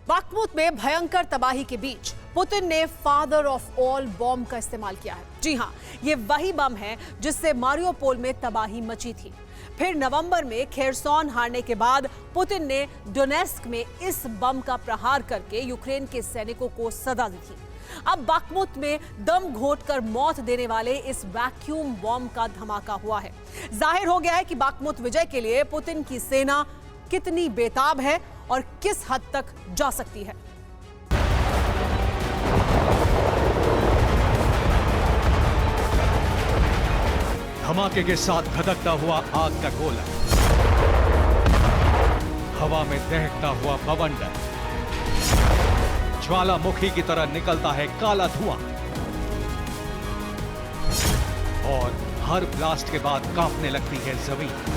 Bakhmut में भयंकर तबाही के बीच पुतिन ने फादर ऑफ ऑल बॉम्ब का इस्तेमाल किया है। जी हां, ये वही बम है जिससे मारियोपोल में तबाही मची थी। फिर नवंबर में खेरसॉन हारने के बाद पुतिन ने डोनेस्क में इस बम का प्रहार करके यूक्रेन के सैनिकों को सजा दी थी। अब बाखमुत में दम घोंटकर मौत देने वाले इस वैक्यूम बॉम्ब का धमाका हुआ है। जाहिर हो गया है कि बाखमुत विजय के लिए पुतिन की सेना कितनी बेताब है और किस हद तक जा सकती है। धमाके के साथ धधकता हुआ आग का गोला, हवा में दहकता हुआ बवंडर, ज्वालामुखी की तरह निकलता है काला धुआं और हर ब्लास्ट के बाद कांपने लगती है जमीन।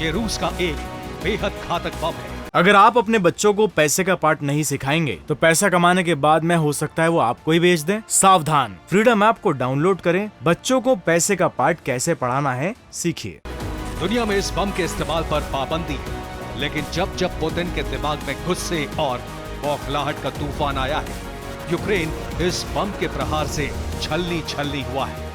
ये रूस का एक बेहद घातक बम है। अगर आप अपने बच्चों को पैसे का पार्ट नहीं सिखाएंगे तो पैसा कमाने के बाद में हो सकता है वो आपको ही बेच दें। सावधान, फ्रीडम ऐप को डाउनलोड करें, बच्चों को पैसे का पार्ट कैसे पढ़ाना है सीखिए। दुनिया में इस बम के इस्तेमाल पर पाबंदी है, लेकिन जब जब पुतिन के दिमाग में गुस्से और बौखलाहट का तूफान आया है, यूक्रेन इस बम के प्रहार से छलनी छलनी हुआ है।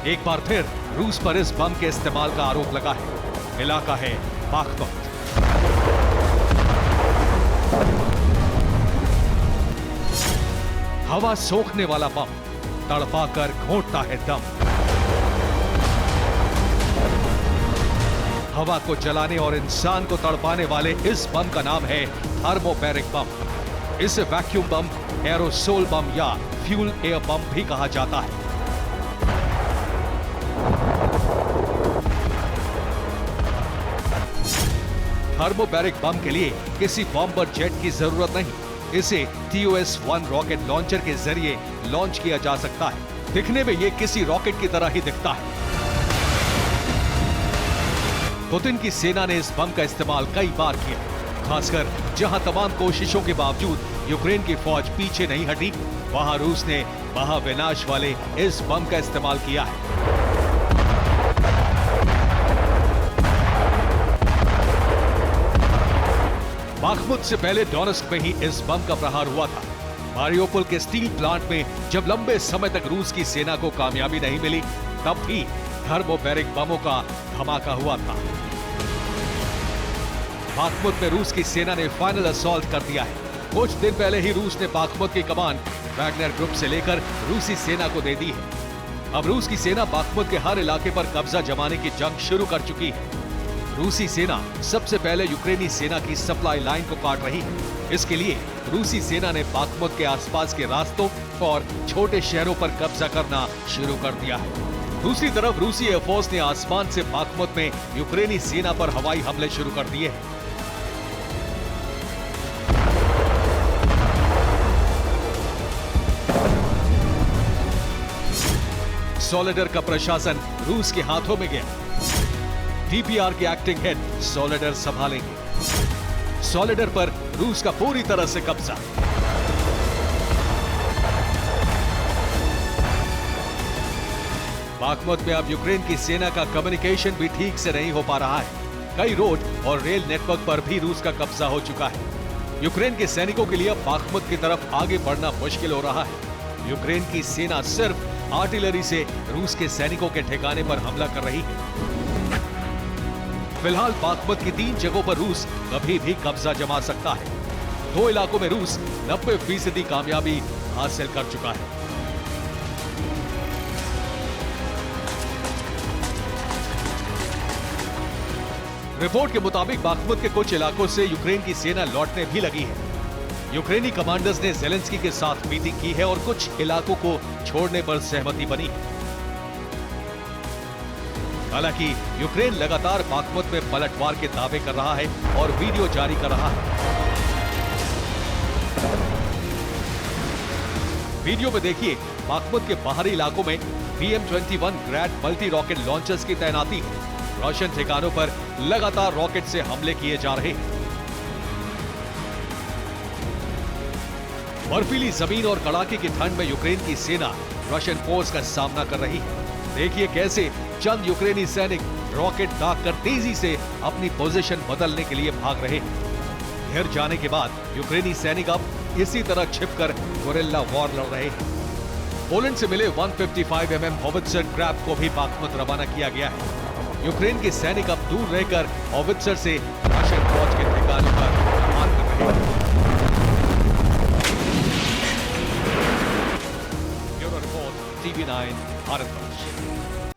एक बार फिर रूस पर इस बम के इस्तेमाल का आरोप लगा है। इलाका है बाखमुत। हवा सोखने वाला बम तड़पाकर घोंटता है दम। हवा को जलाने और इंसान को तड़पाने वाले इस बम का नाम है थर्मोबैरिक बम। इसे वैक्यूम बम, एरोसोल बम या फ्यूल एयर बम भी कहा जाता है। थर्मोबैरिक बम के लिए किसी बॉम्बर जेट की जरूरत नहीं। इसे TOS-1 रॉकेट लॉन्चर के जरिए लॉन्च किया जा सकता है। दिखने में ये किसी रॉकेट की तरह ही दिखता है। पुतिन की सेना ने इस बम का इस्तेमाल कई बार किया, खासकर जहां तमाम कोशिशों के बावजूद यूक्रेन की फौज पीछे नहीं हटी, वहां रूस ने महाविनाश वाले इस बम का इस्तेमाल किया है। बाखमुत से पहले डोनेस्क में ही इस बम का प्रहार हुआ था। मारियोपोल के स्टील प्लांट में जब लंबे समय तक रूस की सेना को कामयाबी नहीं मिली, तब भी थर्मोबैरिक बमों का धमाका हुआ था। बाखमुत में रूस की सेना ने फाइनल असॉल्ट कर दिया है। कुछ दिन पहले ही रूस ने बाखमुत की कमान वैगनर ग्रुप से लेकर रूसी सेना को दे दी है। अब रूस की सेना बाखमुत के हर इलाके पर कब्जा जमाने की जंग शुरू कर चुकी है। रूसी सेना सबसे पहले यूक्रेनी सेना की सप्लाई लाइन को काट रही है। इसके लिए रूसी सेना ने बाखमुत के आसपास के रास्तों और छोटे शहरों पर कब्जा करना शुरू कर दिया है। दूसरी तरफ रूसी एयरफोर्स ने आसमान से बाखमुत में यूक्रेनी सेना पर हवाई हमले शुरू कर दिए हैं। सोलेडर का प्रशासन रूस के हाथों में गया। DPR के एक्टिंग हेड सोलेडर संभालेंगे। सोलेडर पर रूस का पूरी तरह से कब्जा। बाखमुत में अब यूक्रेन की सेना का कम्युनिकेशन भी ठीक से नहीं हो पा रहा है। कई रोड और रेल नेटवर्क पर भी रूस का कब्जा हो चुका है। यूक्रेन के सैनिकों के लिए बाखमुत की तरफ आगे बढ़ना मुश्किल हो रहा है। यूक्रेन की सेना सिर्फ आर्टिलरी से रूस के सैनिकों के ठिकाने पर हमला कर रही है। फिलहाल बाखमुत की 3 जगहों पर रूस कभी भी कब्जा जमा सकता है। 2 इलाकों में रूस 90% कामयाबी हासिल कर चुका है। रिपोर्ट के मुताबिक बाखमुत के कुछ इलाकों से यूक्रेन की सेना लौटने भी लगी है। यूक्रेनी कमांडर्स ने ज़ेलेंस्की के साथ मीटिंग की है और कुछ इलाकों को छोड़ने पर सहमति बनी है। हालांकि यूक्रेन लगातार बाखमुत में पलटवार के दावे कर रहा है और वीडियो जारी कर रहा है। वीडियो में देखिए, बाखमुत के बाहरी इलाकों में BM-21 ग्रैड मल्टी रॉकेट लॉन्चर्स की तैनाती है। रशियन ठिकानों पर लगातार रॉकेट से हमले किए जा रहे हैं। बर्फीली जमीन और कड़ाके की ठंड में यूक्रेन की सेना रशियन फोर्स का सामना कर रही है। देखिए कैसे चंद यूक्रेनी सैनिक रॉकेट दागकर तेजी से अपनी पोजीशन बदलने के लिए भाग रहे हैं। घर जाने के बाद यूक्रेनी सैनिक अब इसी तरह छिपकर गोरिल्ला वॉर लड़ रहे हैं। पोलैंड से मिले 155 mm हॉवित्जर क्रैब को भी बाखमुत रवाना किया गया है। यूक्रेन के सैनिक अब दूर रहकर हॉवित्जर से रशियन फौज के ठिकानों पर प्रहार कर रहे हैं। Bureau report, TV9 Bharatvarsh.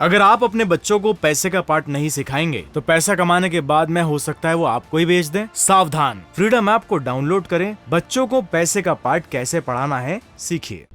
अगर आप अपने बच्चों को पैसे का पार्ट नहीं सिखाएंगे तो पैसा कमाने के बाद में हो सकता है वो आपको ही बेच दें। सावधान, फ्रीडम ऐप को डाउनलोड करें, बच्चों को पैसे का पार्ट कैसे पढ़ाना है सीखिए।